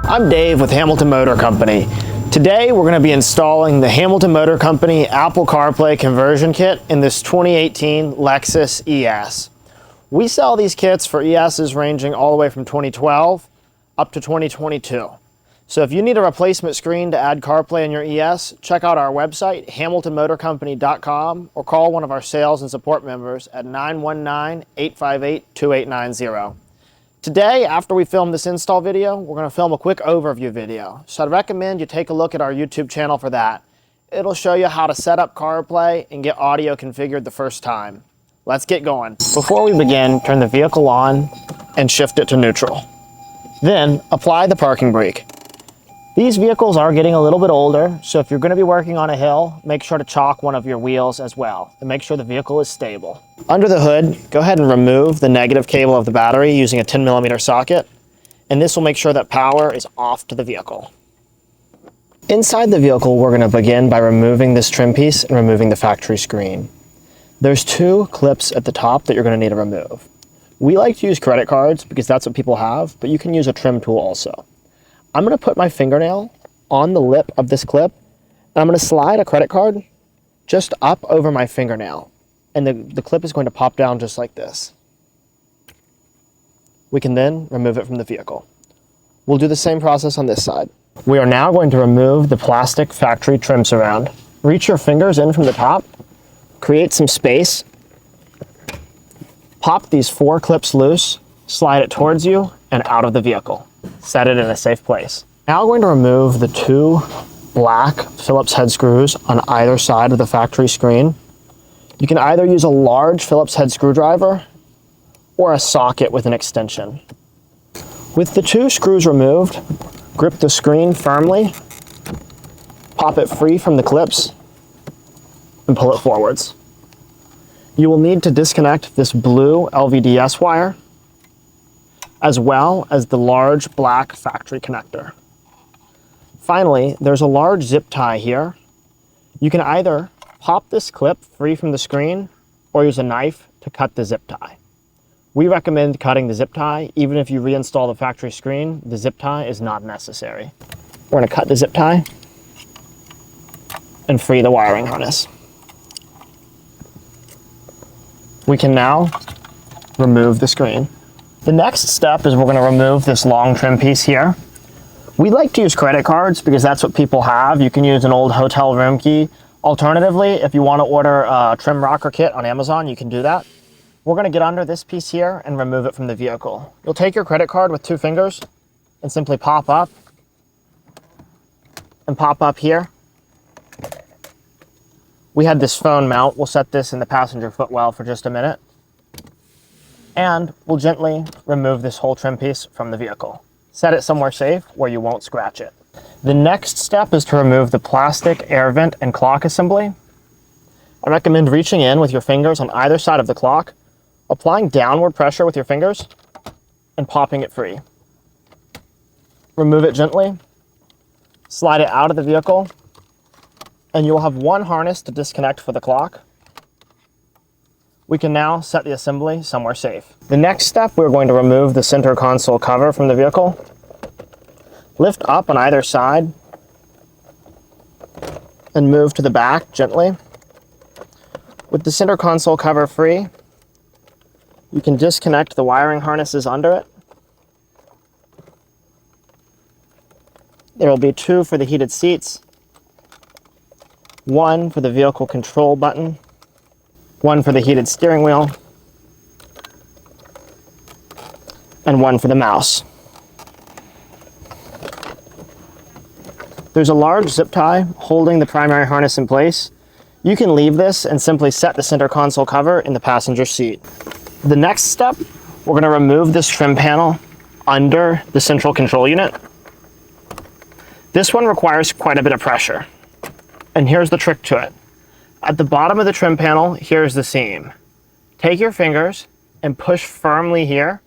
I'm Dave with Hamilton Motor Company. Today we're going to be installing the Hamilton Motor Company Apple CarPlay conversion kit in this 2018 Lexus ES. We sell these kits for ESs ranging all the way from 2012 up to 2022. So if you need a replacement screen to add CarPlay in your ES, check out our website, hamiltonmotorcompany.com, or call one of our sales and support members at 919-858-2890. Today, after we film this install video, we're going to film a quick overview video. So I'd recommend you take a look at our YouTube channel for that. It'll show you how to set up CarPlay and get audio configured the first time. Let's get going. Before we begin, turn the vehicle on and shift it to neutral. Then apply the parking brake. These vehicles are getting a little bit older, so if you're going to be working on a hill, make sure to chalk one of your wheels as well and make sure the vehicle is stable. Under the hood, go ahead and remove the negative cable of the battery using a 10mm socket, and this will make sure that power is off to the vehicle. Inside the vehicle, we're going to begin by removing this trim piece and removing the factory screen. There's two clips at the top that you're going to need to remove. We like to use credit cards because that's what people have, but you can use a trim tool also. I'm going to put my fingernail on the lip of this clip, and I'm going to slide a credit card just up over my fingernail, and the clip is going to pop down just like this. We can then remove it from the vehicle. We'll do the same process on this side. We are now going to remove the plastic factory trim surround. Reach your fingers in from the top, create some space, pop these 4 clips loose, slide it towards you and out of the vehicle. Set it in a safe place. Now I'm going to remove the 2 black Phillips head screws on either side of the factory screen. You can either use a large Phillips head screwdriver or a socket with an extension. With the 2 screws removed, grip the screen firmly, pop it free from the clips, and pull it forwards. You will need to disconnect this blue LVDS wire, as well as the large black factory connector. Finally, there's a large zip tie here. You can either pop this clip free from the screen or use a knife to cut the zip tie. We recommend cutting the zip tie. Even if you reinstall the factory screen, the zip tie is not necessary. We're going to cut the zip tie and free the wiring harness. We can now remove the screen. The next step is we're going to remove this long trim piece here. We like to use credit cards because that's what people have. You can use an old hotel room key. Alternatively, if you want to order a trim rocker kit on Amazon, you can do that. We're going to get under this piece here and remove it from the vehicle. You'll take your credit card with 2 fingers and simply pop up and pop up here. We had this phone mount. We'll set this in the passenger footwell for just a minute. And we'll gently remove this whole trim piece from the vehicle. Set it somewhere safe where you won't scratch it. The next step is to remove the plastic air vent and clock assembly. I recommend reaching in with your fingers on either side of the clock, applying downward pressure with your fingers, and popping it free. Remove it gently, slide it out of the vehicle, and you will have 1 harness to disconnect for the clock. We can now set the assembly somewhere safe. The next step, we're going to remove the center console cover from the vehicle. Lift up on either side and move to the back gently. With the center console cover free, you can disconnect the wiring harnesses under it. There will be 2 for the heated seats, 1 for the vehicle control button, 1 for the heated steering wheel, and 1 for the mouse. There's a large zip tie holding the primary harness in place. You can leave this and simply set the center console cover in the passenger seat. The next step, we're going to remove this trim panel under the central control unit. This one requires quite a bit of pressure. And here's the trick to it. At the bottom of the trim panel, here's the seam. Take your fingers and push firmly here,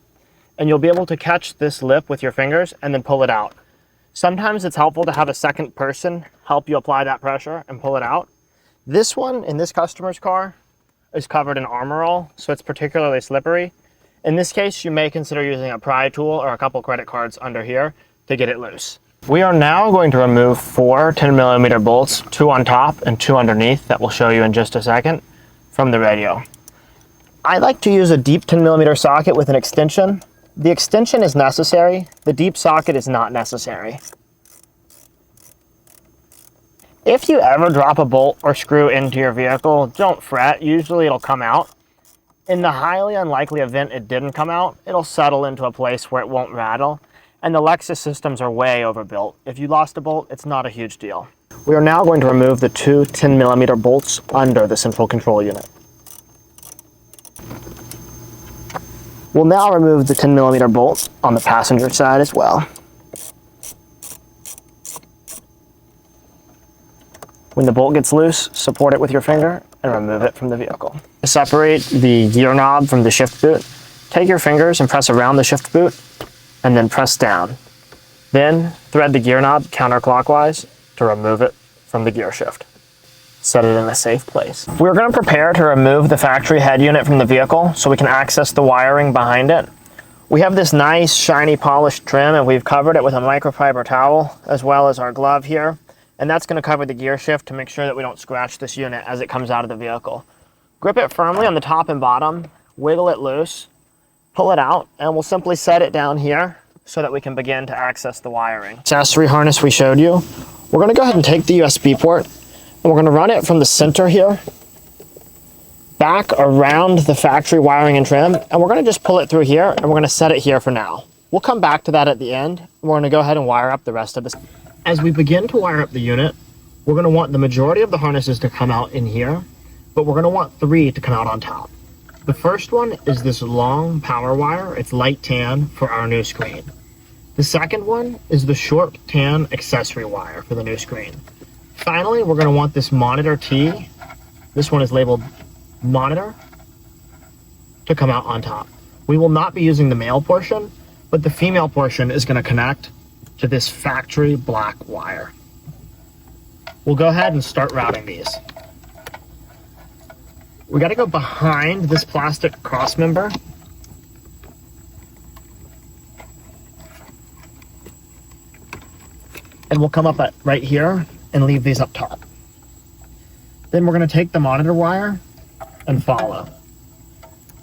and you'll be able to catch this lip with your fingers and then pull it out. Sometimes it's helpful to have a second person help you apply that pressure and pull it out. This one in this customer's car is covered in Armor All, so it's particularly slippery. In this case, you may consider using a pry tool or a couple credit cards under here to get it loose. We are now going to remove 4 10mm bolts, 2 on top and 2 underneath, that we'll show you in just a second, from the radio. I like to use a deep 10mm socket with an extension. The extension is necessary, the deep socket is not necessary. If you ever drop a bolt or screw into your vehicle, don't fret, usually it'll come out. In the highly unlikely event it didn't come out, it'll settle into a place where it won't rattle, and the Lexus systems are way overbuilt. If you lost a bolt, it's not a huge deal. We are now going to remove the 2 10mm bolts under the central control unit. We'll now remove the 10mm bolt on the passenger side as well. When the bolt gets loose, support it with your finger and remove it from the vehicle. To separate the gear knob from the shift boot, take your fingers and press around the shift boot and then press down. Then thread the gear knob counterclockwise to remove it from the gear shift. Set it in a safe place. We're going to prepare to remove the factory head unit from the vehicle so we can access the wiring behind it. We have this nice shiny polished trim and we've covered it with a microfiber towel as well as our glove here. And that's going to cover the gear shift to make sure that we don't scratch this unit as it comes out of the vehicle. Grip it firmly on the top and bottom, wiggle it loose, pull it out, and we'll simply set it down here so that we can begin to access the wiring. Accessory harness we showed you. We're going to go ahead and take the USB port and we're going to run it from the center here back around the factory wiring and trim, and we're going to just pull it through here and we're going to set it here for now. We'll come back to that at the end. We're going to go ahead and wire up the rest of this. As we begin to wire up the unit, we're going to want the majority of the harnesses to come out in here, but we're going to want 3 to come out on top. The first one is this long power wire. It's light tan for our new screen. The second one is the short tan accessory wire for the new screen. Finally, we're going to want this monitor T. This one is labeled monitor to come out on top. We will not be using the male portion, but the female portion is going to connect to this factory black wire. We'll go ahead and start routing these. We got to go behind this plastic cross member. And we'll come up at right here and leave these up top. Then we're going to take the monitor wire and follow.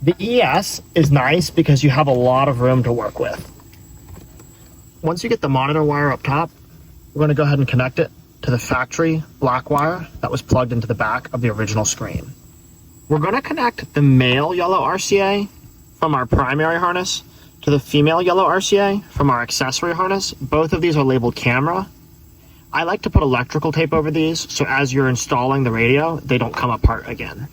The ES is nice because you have a lot of room to work with. Once you get the monitor wire up top, we're going to go ahead and connect it to the factory black wire that was plugged into the back of the original screen. We're going to connect the male yellow RCA from our primary harness to the female yellow RCA from our accessory harness. Both of these are labeled camera. I like to put electrical tape over these so as you're installing the radio, they don't come apart again.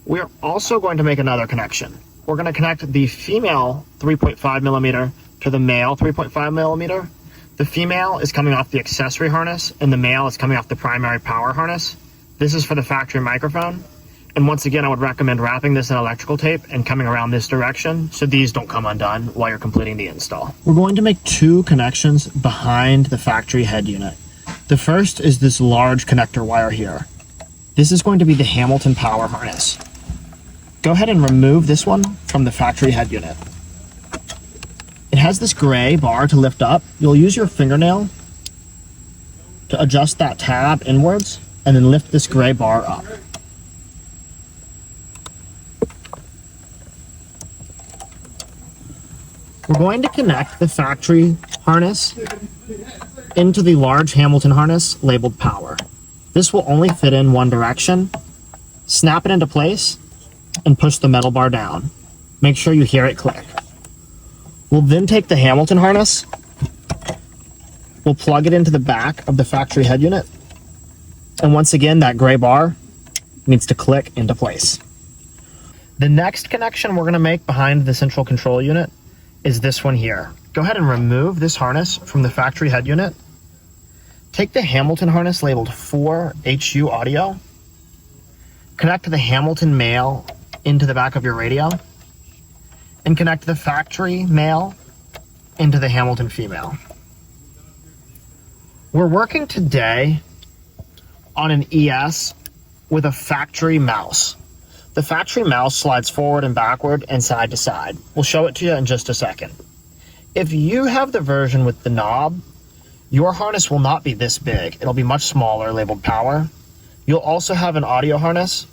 We're also going to make another connection. We're going to connect the female 3.5mm to the male 3.5mm. The female is coming off the accessory harness and the male is coming off the primary power harness. This is for the factory microphone. And once again, I would recommend wrapping this in electrical tape and coming around this direction so these don't come undone while you're completing the install. We're going to make 2 connections behind the factory head unit. The first is this large connector wire here. This is going to be the Hamilton power harness. Go ahead and remove this one from the factory head unit. It has this gray bar to lift up. You'll use your fingernail to adjust that tab inwards and then lift this gray bar up. We're going to connect the factory harness into the large Hamilton harness labeled power. This will only fit in one direction. Snap it into place and push the metal bar down. Make sure you hear it click. We'll then take the Hamilton harness, we'll plug it into the back of the factory head unit, and once again that gray bar needs to click into place. The next connection we're going to make behind the central control unit is this one here. Go ahead and remove this harness from the factory head unit. Take the Hamilton harness labeled 4HU audio, connect the Hamilton male into the back of your radio, and connect the factory male into the Hamilton female. We're working today on an ES with a factory mouse. The factory mouse slides forward and backward and side to side. We'll show it to you in just a second. If you have the version with the knob, your harness will not be this big. It'll be much smaller, labeled power. You'll also have an audio harness,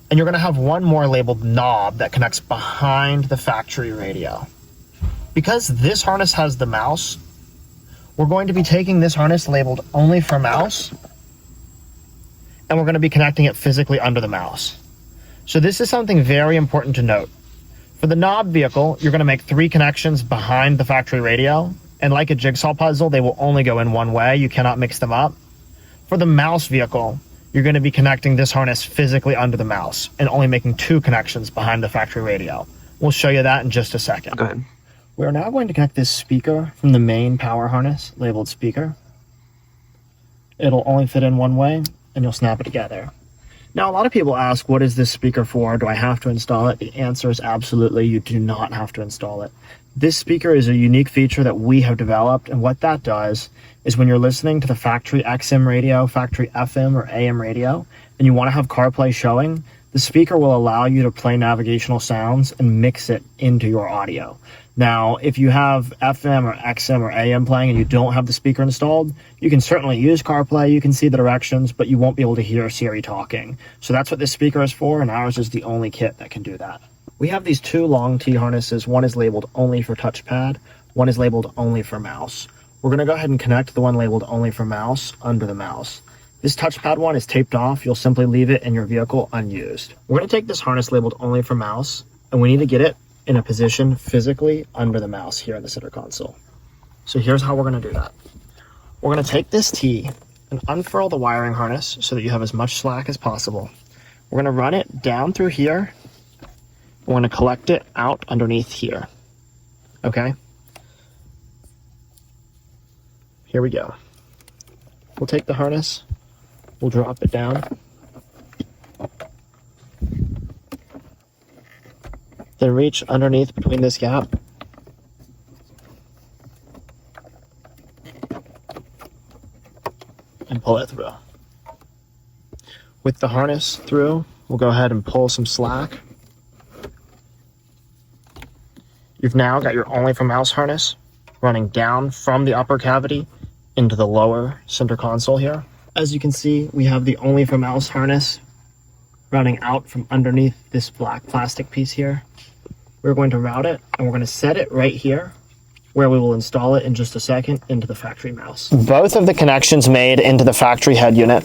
and you're going to have one more labeled knob that connects behind the factory radio. Because this harness has the mouse, we're going to be taking this harness labeled only for mouse, and we're going to be connecting it physically under the mouse. So this is something very important to note. For the knob vehicle, you're going to make 3 connections behind the factory radio, and like a jigsaw puzzle, they will only go in one way. You cannot mix them up. For the mouse vehicle, you're going to be connecting this harness physically under the mouse and only making 2 connections behind the factory radio. We'll show you that in just a second. Go ahead. We're now going to connect this speaker from the main power harness, labeled speaker. It'll only fit in one way, and you'll snap it together. Now, a lot of people ask, what is this speaker for? Do I have to install it? The answer is absolutely, you do not have to install it. This speaker is a unique feature that we have developed, and what that does is when you're listening to the factory XM radio, factory FM or AM radio, and you want to have CarPlay showing, the speaker will allow you to play navigational sounds and mix it into your audio. Now, if you have FM or XM or AM playing and you don't have the speaker installed, you can certainly use CarPlay, you can see the directions, but you won't be able to hear Siri talking. So that's what this speaker is for, and ours is the only kit that can do that. We have these 2 long T harnesses. One is labeled only for touchpad, one is labeled only for mouse. We're going to go ahead and connect the one labeled only for mouse under the mouse. This touchpad one is taped off. You'll simply leave it in your vehicle unused. We're going to take this harness labeled only for mouse, and we need to get it in a position physically under the mouse here in the center console. So here's how we're going to do that. We're going to take this T and unfurl the wiring harness so that you have as much slack as possible. We're going to run it down through here. We're going to collect it out underneath here. Okay? Here we go. We'll take the harness, we'll drop it down. Then reach underneath between this gap. And pull it through. With the harness through, we'll go ahead and pull some slack. You've now got your only for mouse harness running down from the upper cavity into the lower center console here. As you can see, we have the only for mouse harness running out from underneath this black plastic piece here. We're going to route it, and we're going to set it right here, where we will install it in just a second into the factory mouse. Both of the connections made into the factory head unit.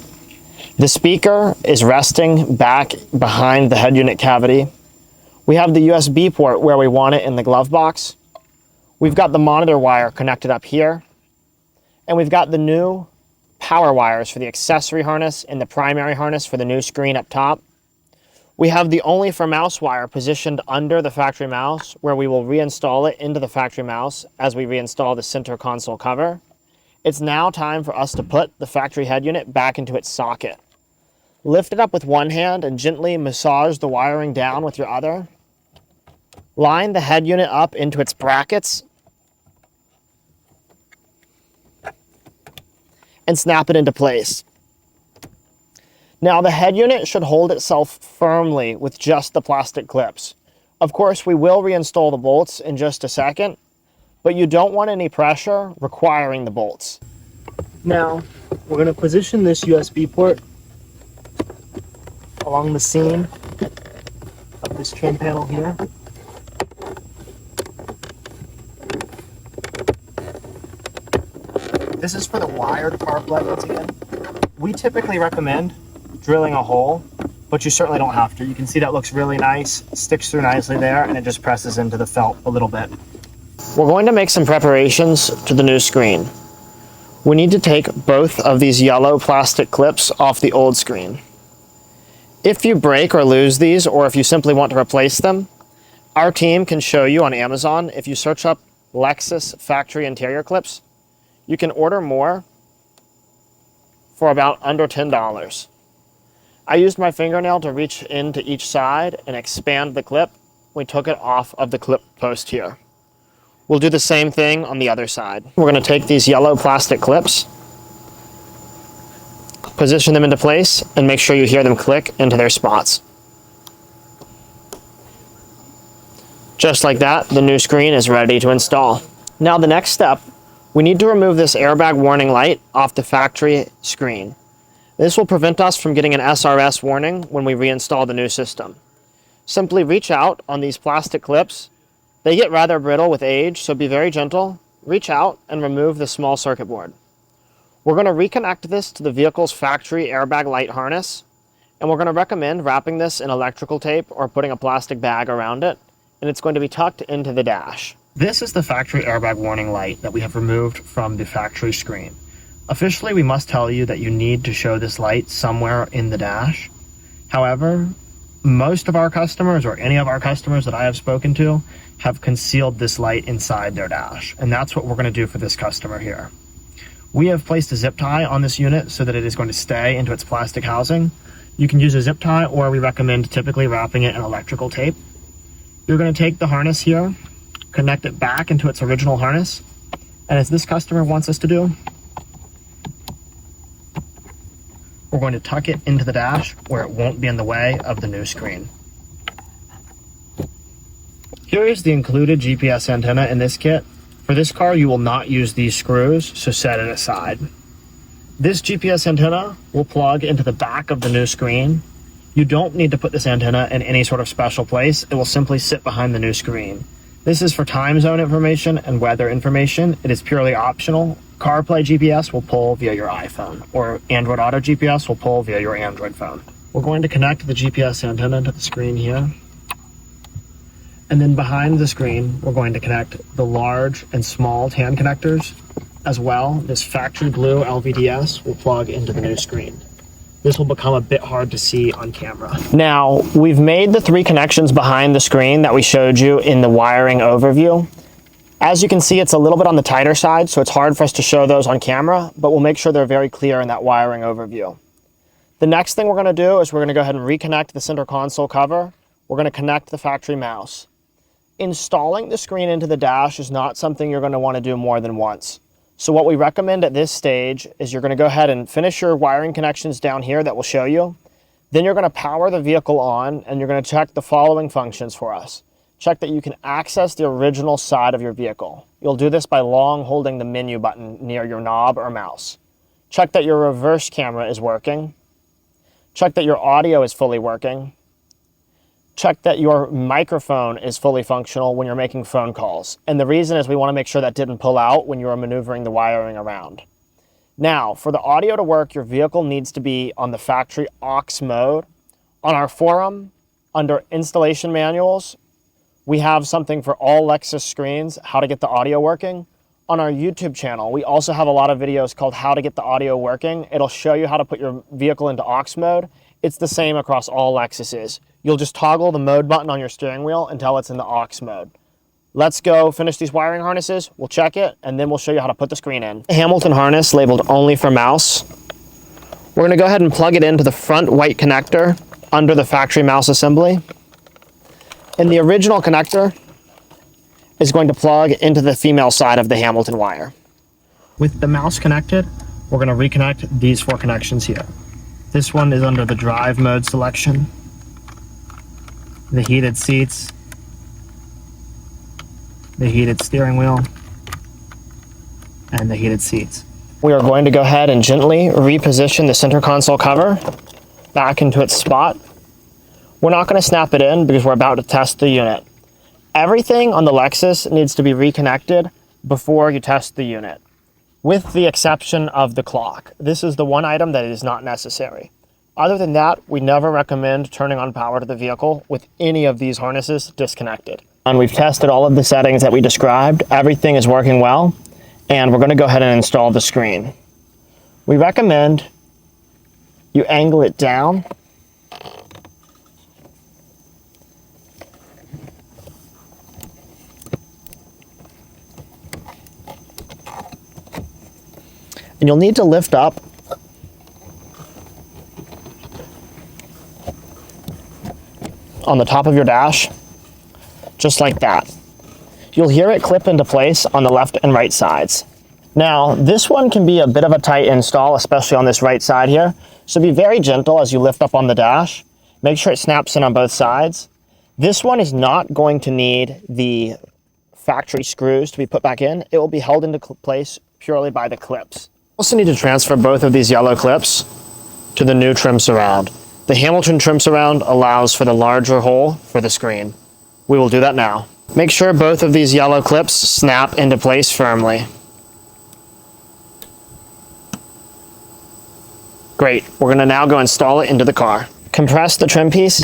The speaker is resting back behind the head unit cavity. We have the USB port where we want it in the glove box. We've got the monitor wire connected up here. And we've got the new power wires for the accessory harness and the primary harness for the new screen up top. We have the only for mouse wire positioned under the factory mouse, where we will reinstall it into the factory mouse as we reinstall the center console cover. It's now time for us to put the factory head unit back into its socket. Lift it up with one hand and gently massage the wiring down with your other. Line the head unit up into its brackets and snap it into place. Now the head unit should hold itself firmly with just the plastic clips. Of course, we will reinstall the bolts in just a second, but you don't want any pressure requiring the bolts. Now, we're going to position this USB port along the seam of this trim panel here. This is for the wired CarPlay once again. We typically recommend drilling a hole, but you certainly don't have to. You can see that looks really nice, sticks through nicely there, and it just presses into the felt a little bit. We're going to make some preparations to the new screen. We need to take both of these yellow plastic clips off the old screen. If you break or lose these, or if you simply want to replace them, our team can show you on Amazon. If you search up Lexus factory interior clips, you can order more for about under $10. I used my fingernail to reach into each side and expand the clip. We took it off of the clip post here. We'll do the same thing on the other side. We're going to take these yellow plastic clips, position them into place, and make sure you hear them click into their spots. Just like that, the new screen is ready to install. Now the next step, we need to remove this airbag warning light off the factory screen. This will prevent us from getting an SRS warning when we reinstall the new system. Simply reach out on these plastic clips. They get rather brittle with age, so be very gentle. Reach out and remove the small circuit board. We're going to reconnect this to the vehicle's factory airbag light harness, and we're going to recommend wrapping this in electrical tape or putting a plastic bag around it, and it's going to be tucked into the dash. This is the factory airbag warning light that we have removed from the factory screen. Officially, we must tell you that you need to show this light somewhere in the dash. However, most of our customers, or any of our customers that I have spoken to, have concealed this light inside their dash, and that's what we're going to do for this customer here. We have placed a zip tie on this unit so that it is going to stay into its plastic housing. You can use a zip tie, or we recommend typically wrapping it in electrical tape. You're going to take the harness here, connect it back into its original harness, and as this customer wants us to do, we're going to tuck it into the dash where it won't be in the way of the new screen. Here is the included GPS antenna in this kit. For this car, you will not use these screws, so set it aside. This GPS antenna will plug into the back of the new screen. You don't need to put this antenna in any sort of special place. It will simply sit behind the new screen. This is for time zone information and weather information. It is purely optional. CarPlay GPS will pull via your iPhone, or Android Auto GPS will pull via your Android phone. We're going to connect the GPS antenna to the screen here. And then behind the screen, we're going to connect the large and small TAN connectors. As well, this factory blue LVDS will plug into the new screen. This will become a bit hard to see on camera. Now, we've made the 3 connections behind the screen that we showed you in the wiring overview. As you can see, it's a little bit on the tighter side, so it's hard for us to show those on camera, but we'll make sure they're very clear in that wiring overview. The next thing we're going to do is we're going to go ahead and reconnect the center console cover. We're going to connect the factory mouse. Installing the screen into the dash is not something you're going to want to do more than once. So what we recommend at this stage is you're going to go ahead and finish your wiring connections down here that we'll show you. Then you're going to power the vehicle on, and you're going to check the following functions for us. Check that you can access the original side of your vehicle. You'll do this by long holding the menu button near your knob or mouse. Check that your reverse camera is working. Check that your audio is fully working. Check that your microphone is fully functional when you're making phone calls. And the reason is we want to make sure that didn't pull out when you are maneuvering the wiring around. Now, for the audio to work, your vehicle needs to be on the factory aux mode. On our forum, under installation manuals, we have something for all Lexus screens, how to get the audio working. On our YouTube channel, we also have a lot of videos called How to Get the Audio Working. It'll show you how to put your vehicle into aux mode. It's the same across all Lexuses. You'll just toggle the mode button on your steering wheel until it's in the aux mode. Let's go finish these wiring harnesses, we'll check it, and then we'll show you how to put the screen in. Hamilton harness labeled only for mouse. We're going to go ahead and plug it into the front white connector under the factory mouse assembly. And the original connector is going to plug into the female side of the Hamilton wire. With the mouse connected, we're going to reconnect these 4 connections here. This one is under the drive mode selection, the heated seats, the heated steering wheel, and the heated seats. We are going to go ahead and gently reposition the center console cover back into its spot. We're not going to snap it in because we're about to test the unit. Everything on the Lexus needs to be reconnected before you test the unit, with the exception of the clock. This is the one item that is not necessary. Other than that, we never recommend turning on power to the vehicle with any of these harnesses disconnected. And we've tested all of the settings that we described. Everything is working well, and we're going to go ahead and install the screen. We recommend you angle it down and you'll need to lift up on the top of your dash, just like that. You'll hear it clip into place on the left and right sides. Now, this one can be a bit of a tight install, especially on this right side here, so be very gentle as you lift up on the dash. Make sure it snaps in on both sides. This one is not going to need the factory screws to be put back in. It will be held into place purely by the clips. Also need to transfer both of these yellow clips to the new trim surround. The Hamilton trim surround allows for the larger hole for the screen. We will do that now. Make sure both of these yellow clips snap into place firmly. Great, we're going to now go install it into the car. Compress the trim piece.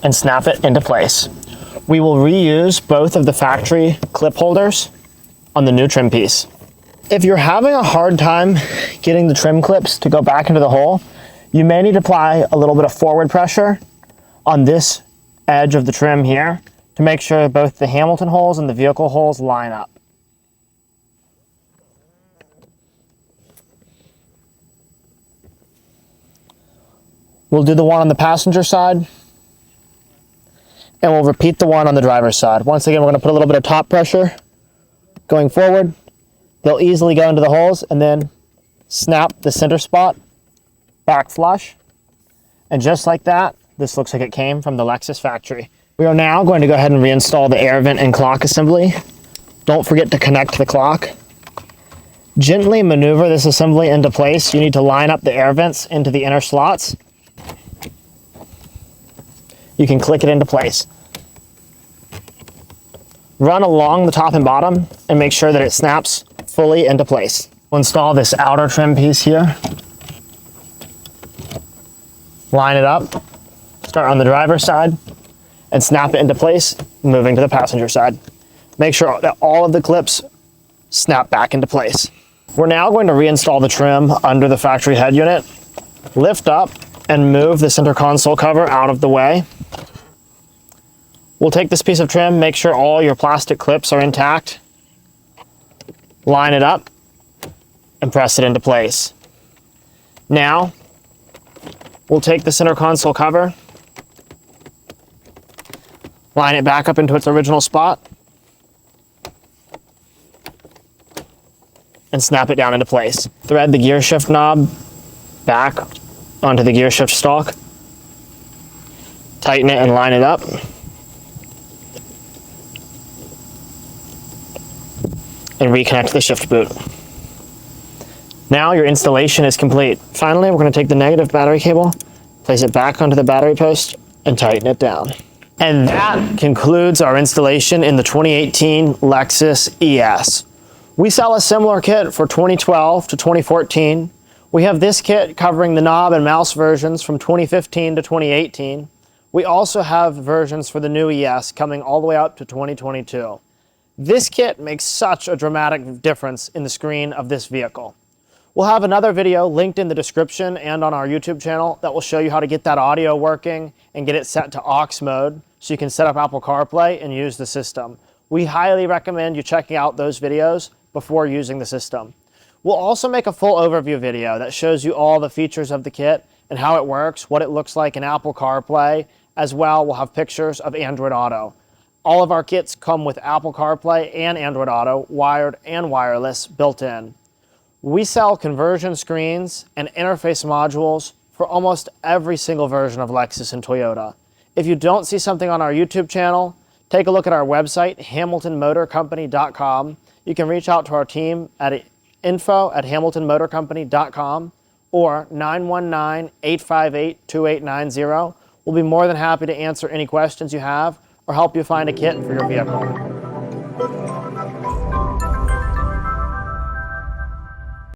And snap it into place. We will reuse both of the factory clip holders on the new trim piece. If you're having a hard time getting the trim clips to go back into the hole, you may need to apply a little bit of forward pressure on this edge of the trim here to make sure both the Hamilton holes and the vehicle holes line up. We'll do the one on the passenger side, and we'll repeat the one on the driver's side. Once again, we're going to put a little bit of top pressure going forward. They'll easily go into the holes, and then snap the center spot back flush. And just like that, this looks like it came from the Lexus factory. We are now going to go ahead and reinstall the air vent and clock assembly. Don't forget to connect the clock. Gently maneuver this assembly into place. You need to line up the air vents into the inner slots. You can click it into place. Run along the top and bottom and make sure that it snaps fully into place. We'll install this outer trim piece here. Line it up, start on the driver's side, and snap it into place, moving to the passenger side. Make sure that all of the clips snap back into place. We're now going to reinstall the trim under the factory head unit. Lift up and move the center console cover out of the way. We'll take this piece of trim, make sure all your plastic clips are intact, line it up, and press it into place. Now, we'll take the center console cover, line it back up into its original spot, and snap it down into place. Thread the gear shift knob back onto the gear shift stalk, tighten it and line it up, and reconnect the shift boot. Now your installation is complete. Finally, we're going to take the negative battery cable, place it back onto the battery post, and tighten it down. And that concludes our installation in the 2018 Lexus ES. We sell a similar kit for 2012 to 2014. We have this kit covering the knob and mouse versions from 2015 to 2018. We also have versions for the new ES coming all the way up to 2022. This kit makes such a dramatic difference in the screen of this vehicle. We'll have another video linked in the description and on our YouTube channel that will show you how to get that audio working and get it set to aux mode so you can set up Apple CarPlay and use the system. We highly recommend you checking out those videos before using the system. We'll also make a full overview video that shows you all the features of the kit and how it works, what it looks like in Apple CarPlay. As well, we'll have pictures of Android Auto. All of our kits come with Apple CarPlay and Android Auto, wired and wireless, built in. We sell conversion screens and interface modules for almost every single version of Lexus and Toyota. If you don't see something on our YouTube channel, take a look at our website, hamiltonmotorcompany.com. You can reach out to our team at info@hamiltonmotorcompany.com or 919-858-2890. We'll be more than happy to answer any questions you have or help you find a kit for your vehicle.